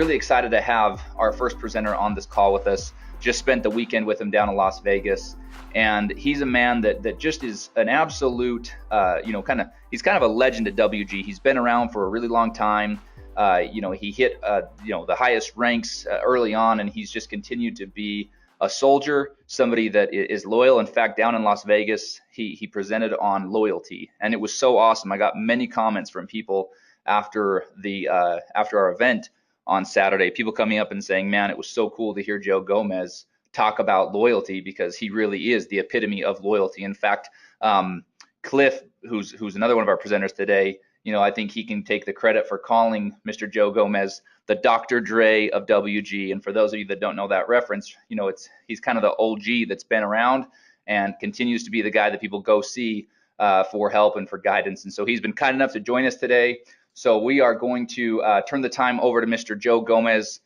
really excited to have our first presenter on this call with us. Just spent the weekend with him down in Las Vegas, and he's a man that just is an absolute, he's kind of a legend at WG. He's been around for a really long time. He hit, the highest ranks early on, and he's just continued to be a soldier, somebody that is loyal. In fact, down in Las Vegas, he presented on loyalty, and it was so awesome. I got many comments from people after our event on Saturday, people coming up and saying, man, it was so cool to hear Joe Gomez talk about loyalty, because he really is the epitome of loyalty. In fact, Cliff, who's another one of our presenters today, I think he can take the credit for calling Mr. Joe Gomez the Dr. Dre of WG. And for those of you that don't know that reference, he's kind of the OG that's been around and continues to be the guy that people go see for help and for guidance. And so he's been kind enough to join us today. So we are going to turn the time over to Mr. Joe Gomez.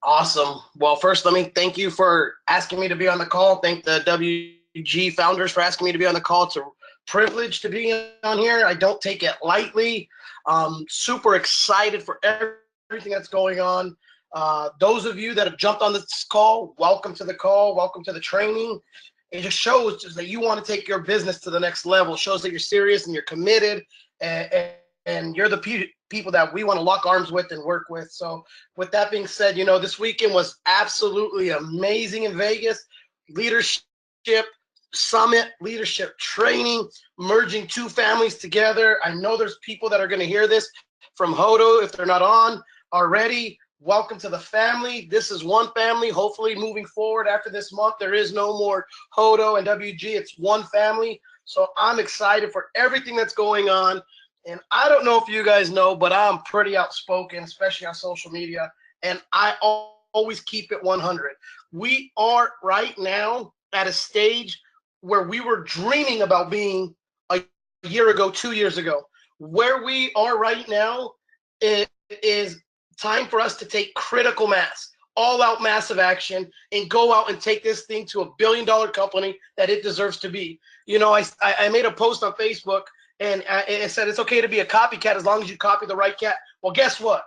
Awesome. Well, first, let me thank you for asking me to be on the call. Thank the WG founders for asking me to be on the call. It's a privilege to be on here. I don't take it lightly. Super excited for everything that's going on. Those of you that have jumped on this call, welcome to the call. Welcome to the training. It just shows that you want to take your business to the next level. It shows that you're serious and you're committed, and you're the people that we want to lock arms with and work with. So with that being said, this weekend was absolutely amazing in Vegas. Leadership summit, leadership training, merging two families together. I know there's people that are going to hear this from Hodo, if they're not on already. Welcome to the family. This is one family. Hopefully moving forward after this month, there is no more Hodo and WG. It's one family. So I'm excited for everything that's going on. And I don't know if you guys know, but I'm pretty outspoken, especially on social media. And I always keep it 100. We are right now at a stage where we were dreaming about being a year ago, 2 years ago. Where we are right now, it is time for us to take critical mass, all out massive action, and go out and take this thing to $1 billion company that it deserves to be. I made a post on Facebook, and it said it's okay to be a copycat as long as you copy the right cat. Well, guess what?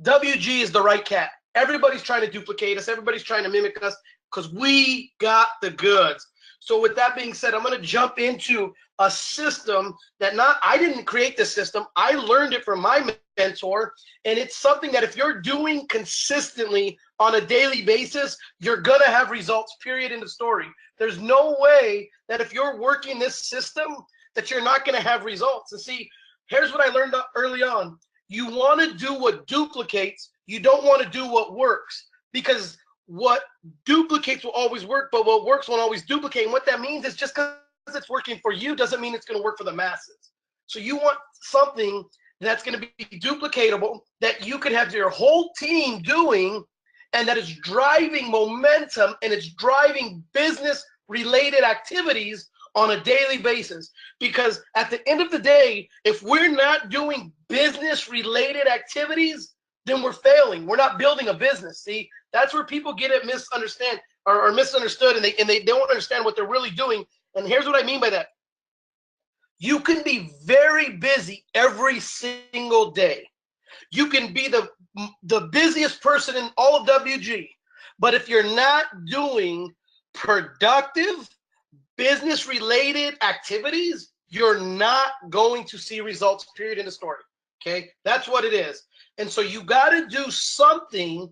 WG is the right cat. Everybody's trying to duplicate us. Everybody's trying to mimic us because we got the goods. So with that being said, I'm going to jump into a system that I didn't create this system. I learned it from my mentor, and it's something that if you're doing consistently on a daily basis, you're going to have results, period, in the story. There's no way that if you're working this system that you're not going to have results. And see, here's what I learned early on. You want to do what duplicates. You don't want to do what works, because what duplicates will always work, but what works won't always duplicate. And what that means is just because it's working for you doesn't mean it's going to work for the masses. So you want something that's going to be duplicatable, that you can have your whole team doing, and that is driving momentum and it's driving business related activities on a daily basis. Because at the end of the day, if we're not doing business related activities, then we're failing. We're not building a business. See, that's where people get it misunderstood, and they don't understand what they're really doing. And here's what I mean by that. You can be very busy every single day. You can be the busiest person in all of WG, but if you're not doing productive business related activities, you're not going to see results, period, in the story. Okay, that's what it is. And so you got to do something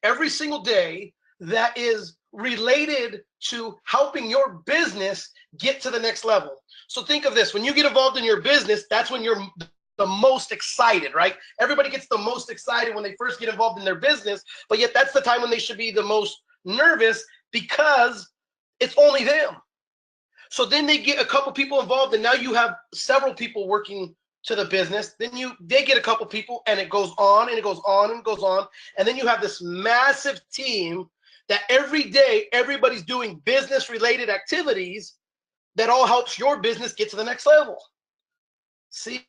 every single day that is related to helping your business get to the next level. So think of this. When you get involved in your business, that's when you're the most excited, right? Everybody gets the most excited when they first get involved in their business, but yet that's the time when they should be the most nervous, because it's only them. So then they get a couple people involved, and now you have several people working to the business. Then they get a couple people, and it goes on and it goes on and goes on. And then you have this massive team that every day everybody's doing business related activities that all helps your business get to the next level. See,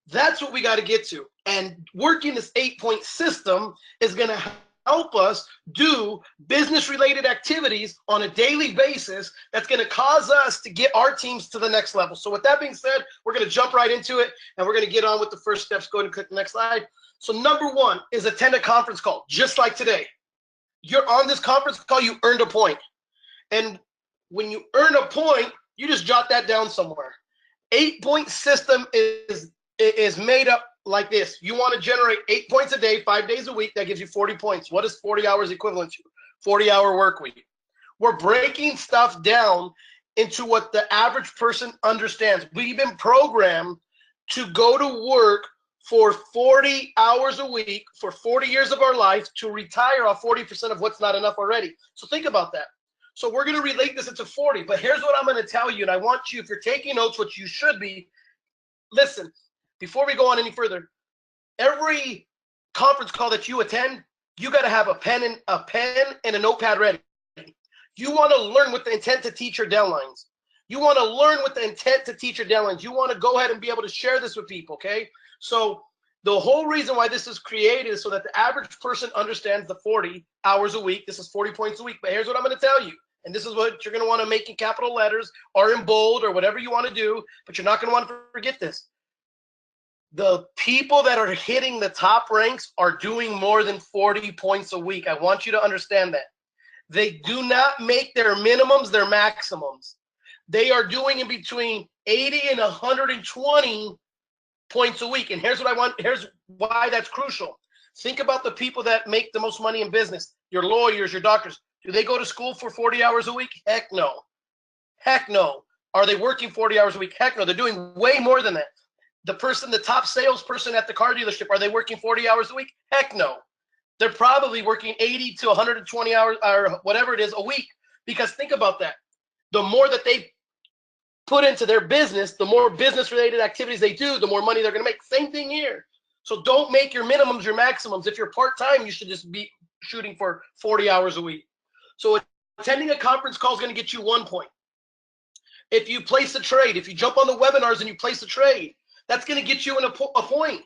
that's what we got to get to. And working this 8-point system is going to help us do business-related activities on a daily basis that's going to cause us to get our teams to the next level. So with that being said, we're going to jump right into it, and we're going to get on with the first steps. Go ahead and click the next slide. So number one is attend a conference call, just like today. You're on this conference call, you earned a point. And when you earn a point, you just jot that down somewhere. 8-point system is made up like this. You want to generate 8 points a day, 5 days a week. That gives you 40 points. What is 40 hours equivalent to? 40-hour work week. We're breaking stuff down into what the average person understands. We've been programmed to go to work for 40 hours a week for 40 years of our life to retire off 40% of what's not enough already. So think about that. So we're going to relate this into 40, but here's what I'm going to tell you, and I want you, if you're taking notes, which you should be, listen, before we go on any further, every conference call that you attend, you got to have a pen and a notepad ready. You want to learn with the intent to teach your downlines. You want to learn with the intent to teach your downlines. You want to go ahead and be able to share this with people, okay? So the whole reason why this is created is so that the average person understands the 40 hours a week. This is 40 points a week. But here's what I'm going to tell you. And this is what you're going to want to make in capital letters or in bold or whatever you want to do. But you're not going to want to forget this. The people that are hitting the top ranks are doing more than 40 points a week. I want you to understand that. They do not make their minimums their maximums. They are doing in between 80 and 120 points a week. And here's why that's crucial. Think about the people that make the most money in business, your lawyers, your doctors. Do they go to school for 40 hours a week? Heck no. Heck no. Are they working 40 hours a week? Heck no. They're doing way more than that. The top salesperson at the car dealership, are they working 40 hours a week? Heck no. They're probably working 80 to 120 hours or whatever it is a week. Because think about that. The more that they put into their business, the more business-related activities they do, the more money they're going to make. Same thing here. So don't make your minimums your maximums. If you're part-time, you should just be shooting for 40 hours a week. So attending a conference call is going to get you 1 point. If you place a trade, if you jump on the webinars and you place a trade, that's going to get you a point.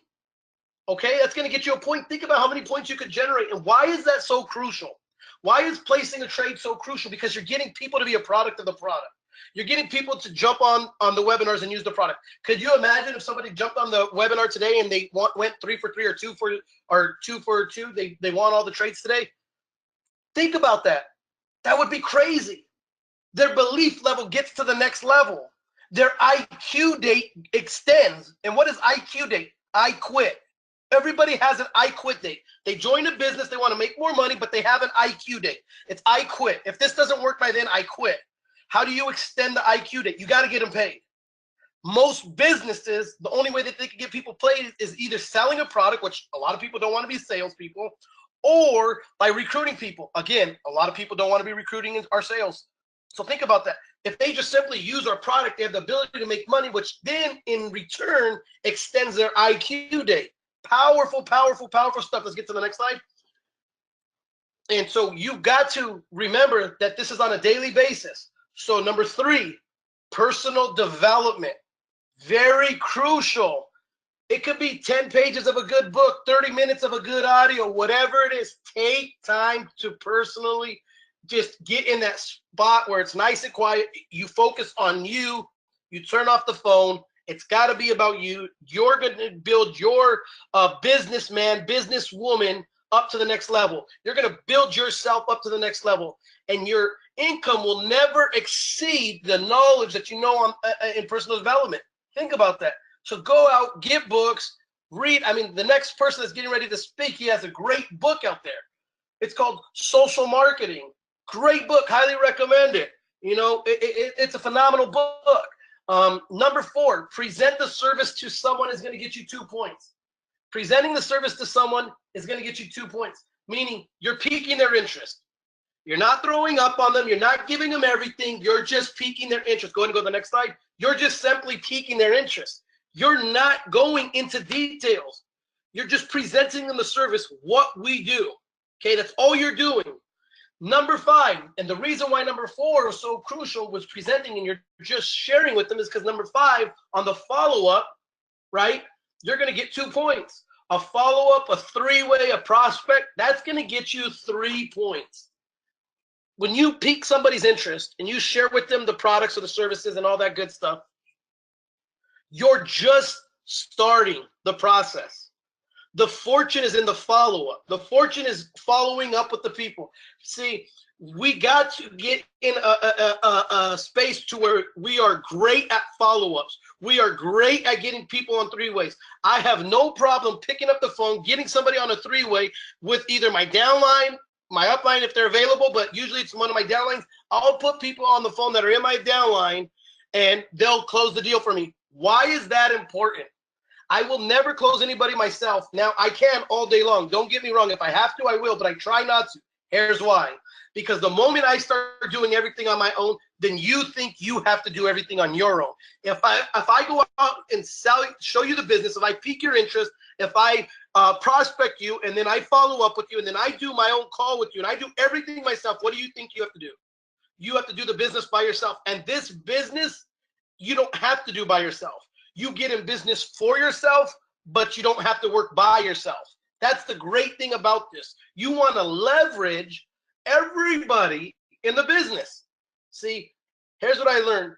Okay, that's going to get you a point. Think about how many points you could generate. And why is that so crucial? Why is placing a trade so crucial? Because you're getting people to be a product of the product. You're getting people to jump on the webinars and use the product. Could you imagine if somebody jumped on the webinar today and they went 3 for 3 or 2 for 2? They won all the trades today. Think about that. That would be crazy. Their belief level gets to the next level. Their IQ date extends. And what is IQ date? I quit. Everybody has an I quit date. They join a business, they want to make more money, but they have an IQ date. It's I quit. If this doesn't work by then, I quit. How do you extend the IQ date? You got to get them paid. Most businesses, the only way that they can get people paid is either selling a product, which a lot of people don't want to be salespeople, or by recruiting people. Again, a lot of people don't want to be recruiting our sales. So think about that. If they just simply use our product, they have the ability to make money, which then in return extends their IQ date. Powerful, powerful, powerful stuff. Let's get to the next slide. And so you've got to remember that this is on a daily basis. So number 3, personal development. Very crucial. It could be 10 pages of a good book, 30 minutes of a good audio, whatever it is. Take time to personally just get in that spot where it's nice and quiet. You focus on you. You turn off the phone. It's got to be about you. You're going to build your businessman, businesswoman up to the next level. You're going to build yourself up to the next level. And your income will never exceed the knowledge that you know in personal development. Think about that. So go out, get books, read. I mean, the next person that's getting ready to speak, he has a great book out there. It's called Social Marketing. Great book. Highly recommend it. You know, it's a phenomenal book. Number 4, present the service to someone is going to get you 2 points. Presenting the service to someone is going to get you 2 points, meaning you're piquing their interest. You're not throwing up on them. You're not giving them everything. You're just piquing their interest. Go ahead and go to the next slide. You're just simply piquing their interest. You're not going into details. You're just presenting them the service, what we do. Okay, that's all you're doing. Number 5, and the reason why number 4 was so crucial was presenting and you're just sharing with them is because number 5 on the follow-up, right, you're going to get 2 points. A follow-up, a three-way, a prospect, that's going to get you 3 points. When you pique somebody's interest and you share with them the products or the services and all that good stuff, you're just starting the process. The fortune is in the follow-up. The fortune is following up with the people. See, we got to get in a space to where we are great at follow-ups. We are great at getting people on three-ways. I have no problem picking up the phone, getting somebody on a three-way with either my downline, my upline if they're available, but usually it's one of my downlines. I'll put people on the phone that are in my downline and they'll close the deal for me. Why is that important? I will never close anybody myself. Now, I can all day long. Don't get me wrong. If I have to, I will, but I try not to. Here's why. Because the moment I start doing everything on my own, then you think you have to do everything on your own. If I go out and show you the business, if I pique your interest, if I prospect you, and then I follow up with you, and then I do my own call with you, and I do everything myself, what do you think you have to do? You have to do the business by yourself. And this business, you don't have to do by yourself. You get in business for yourself, but you don't have to work by yourself. That's the great thing about this. You want to leverage everybody in the business. See, here's what I learned.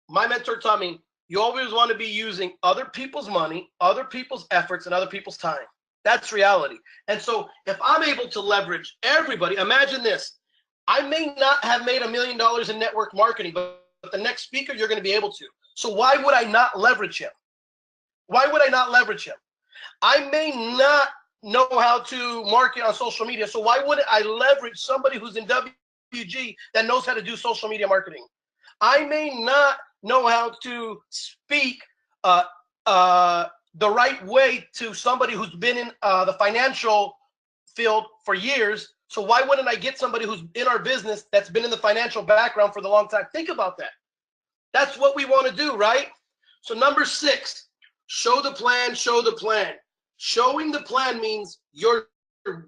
My mentor taught me, you always want to be using other people's money, other people's efforts, and other people's time. That's reality. And so if I'm able to leverage everybody, imagine this. I may not have made $1 million in network marketing, but the next speaker, you're going to be able to. So why would I not leverage him? Why would I not leverage him? I may not know how to market on social media. So why wouldn't I leverage somebody who's in WG that knows how to do social media marketing? I may not know how to speak the right way to somebody who's been in the financial field for years. So why wouldn't I get somebody who's in our business that's been in the financial background for the long time? Think about that. That's what we want to do, right? So number 6, show the plan, show the plan. Showing the plan means you're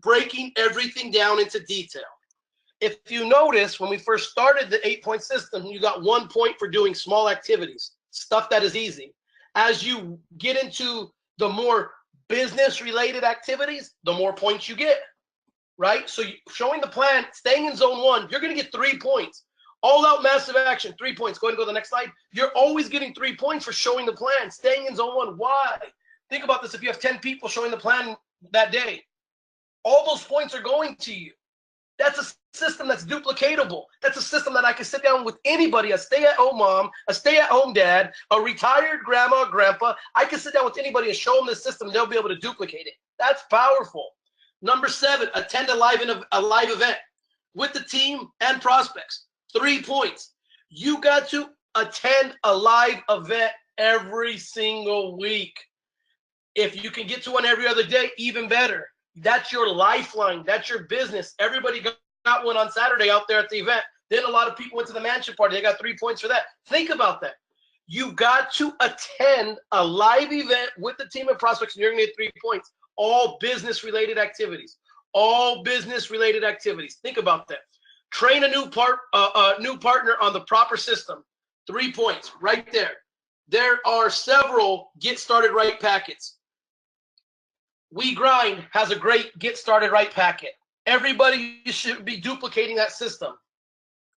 breaking everything down into detail. If you notice, when we first started the 8-point system, you got 1 point for doing small activities, stuff that is easy. As you get into the more business-related activities, the more points you get, right? So showing the plan, staying in zone 1, you're going to get 3 points. All out massive action, 3 points. Go ahead and go to the next slide. You're always getting 3 points for showing the plan, staying in zone 1. Why? Think about this. If you have 10 people showing the plan that day, all those points are going to you. That's a system that's duplicatable. That's a system that I can sit down with anybody, a stay-at-home mom, a stay-at-home dad, a retired grandma, or grandpa. I can sit down with anybody and show them this system. They'll be able to duplicate it. That's powerful. Number 7, attend a live event with the team and prospects. 3 points. You got to attend a live event every single week. If you can get to one every other day, even better. That's your lifeline. That's your business. Everybody got one on Saturday out there at the event. Then a lot of people went to the mansion party. They got 3 points for that. Think about that. You got to attend a live event with the team of prospects, and you're going to get 3 points. All business-related activities. All business-related activities. Think about that. Train a new partner on the proper system. 3 points right there. There are several Get Started Right packets. We Grind has a great Get Started Right packet. Everybody should be duplicating that system.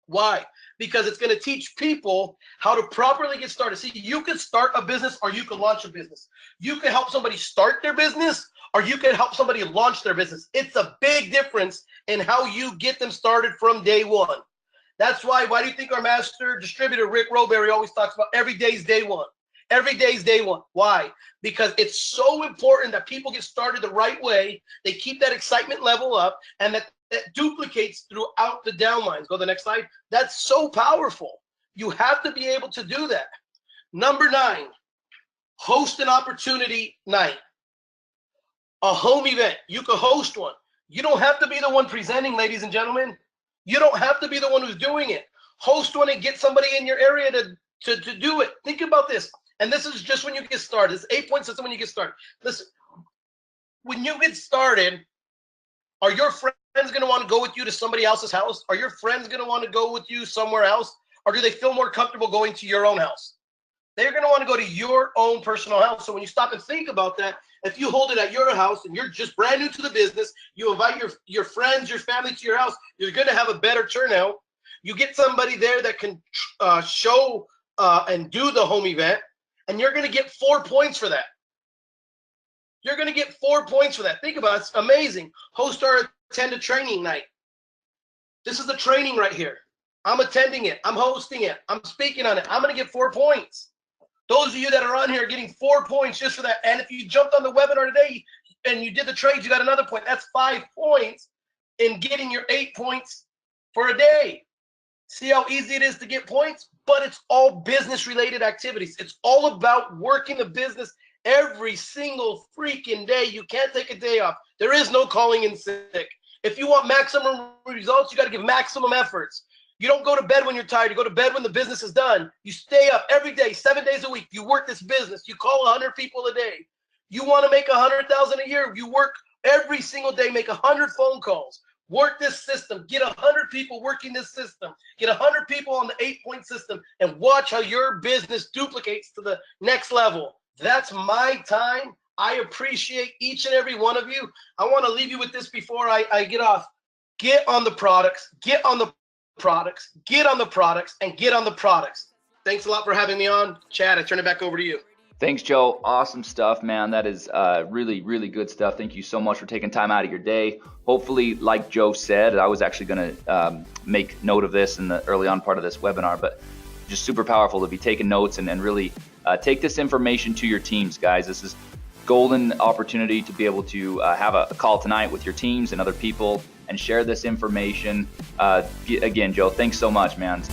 Why? Because it's going to teach people how to properly get started. See, you can start a business or you can launch a business. You can help somebody start their business or you can help somebody launch their business. It's a big difference in how you get them started from day one. That's why do you think our master distributor, Rick Roberry, always talks about every day's day one? Every day's day one. Why? Because it's so important that people get started the right way. They keep that excitement level up, and that duplicates throughout the downlines. Go to the next slide. That's so powerful. You have to be able to do that. Number 9, host an opportunity night. A home event. You can host one. You don't have to be the one presenting, ladies and gentlemen. You don't have to be the one who's doing it. Host one and get somebody in your area to do it. Think about this. And this is just when you get started. This 8-point system when you get started. Listen, when you get started, are your friends going to want to go with you to somebody else's house? Are your friends going to want to go with you somewhere else? Or do they feel more comfortable going to your own house? They're going to want to go to your own personal house. So when you stop and think about that, if you hold it at your house and you're just brand new to the business, you invite your friends, your family to your house, you're going to have a better turnout. You get somebody there that can show and do the home event, and you're going to get 4 points for that. You're going to get 4 points for that. Think about it. It's amazing. Host or attend a training night. This is the training right here. I'm attending it. I'm hosting it. I'm speaking on it. I'm going to get 4 points. Those of you that are on here are getting 4 points just for that. And if you jumped on the webinar today and you did the trades, you got another point. That's 5 points in getting your 8 points for a day. See how easy it is to get points? But it's all business-related activities. It's all about working the business every single freaking day. You can't take a day off. There is no calling in sick. If you want maximum results, you got to give maximum efforts. You don't go to bed when you're tired. You go to bed when the business is done. You stay up every day, 7 days a week. You work this business. You call 100 people a day. You want to make 100,000 a year. You work every single day, make 100 phone calls. Work this system. Get 100 people working this system. Get 100 people on the 8-point system and watch how your business duplicates to the next level. That's my time. I appreciate each and every one of you. I want to leave you with this before I get off. Get on the products. Get on the products. Get on the products and get on the products. Thanks a lot for having me on. Chad, I turn it back over to you. Thanks, Joe. Awesome stuff, man. That is really, really good stuff. Thank you so much for taking time out of your day. Hopefully, like Joe said, I was actually going to make note of this in the early on part of this webinar, but just super powerful to be taking notes and really take this information to your teams, guys. This is golden opportunity to be able to have a call tonight with your teams and other people and share this information. Again, Joe, thanks so much, man.